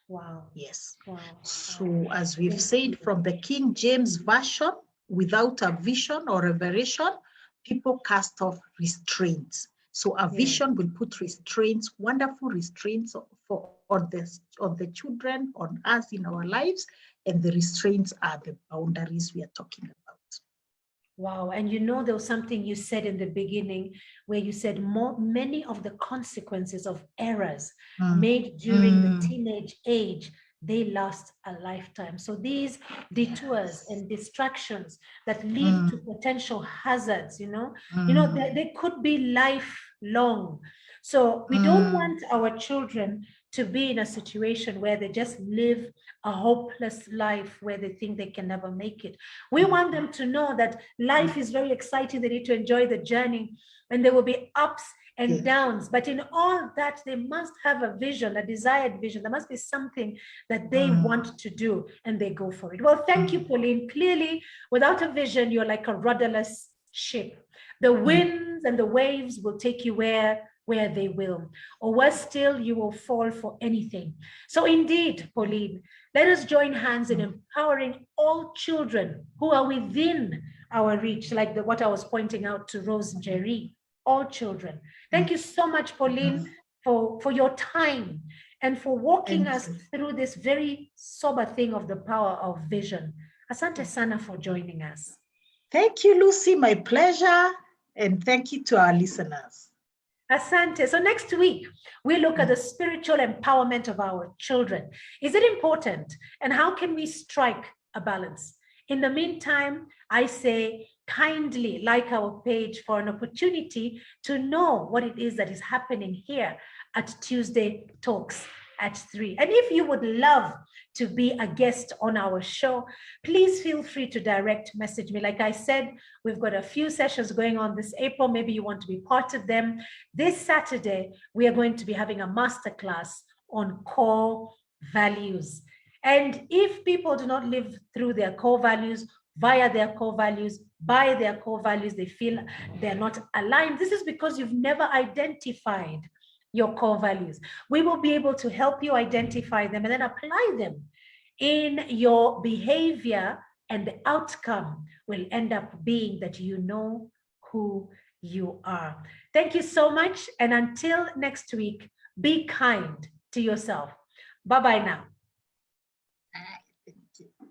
Wow. Yes. Wow. So as we've said from the King James Version, without a vision or revelation, people cast off restraints. So a vision will put restraints, wonderful restraints on the children, on us in our lives, and the restraints are the boundaries we are talking about. Wow. And there was something you said in the beginning where you said many of the consequences of errors made during the teenage age, they last a lifetime. So these detours and distractions that lead to potential hazards, they could be lifelong. So we don't want our children to be in a situation where they just live a hopeless life where they think they can never make it. We want them to know that life is very exciting. They need to enjoy the journey, and there will be ups and downs. But in all that, they must have a vision, a desired vision. There must be something that they want to do, and they go for it. Well, thank you, Pauline. Clearly, without a vision, you're like a rudderless ship. The winds and the waves will take you where they will, or worse still, you will fall for anything. So indeed, Pauline, let us join hands in empowering all children who are within our reach, like what I was pointing out to Rose Jerry, all children. Thank you so much, Pauline, for your time and for walking us through this very sober thing of the power of vision. Asante sana for joining us. Thank you, Lucy. My pleasure. And thank you to our listeners. Asante. So next week, we look at the spiritual empowerment of our children. Is it important? And how can we strike a balance? In the meantime, I say kindly like our page for an opportunity to know what it is that is happening here at Tuesday Talks at 3. And if you would love to be a guest on our show, please feel free to direct message me. Like I said, we've got a few sessions going on this April. Maybe you want to be part of them. This Saturday, we are going to be having a masterclass on core values. And if people do not live through their core values, via their core values, by their core values, they feel they're not aligned. This is because you've never identified your core values. We will be able to help you identify them and then apply them in your behavior, and the outcome will end up being that you know who you are. Thank you so much. And until next week, be kind to yourself. Bye-bye now. Thank you.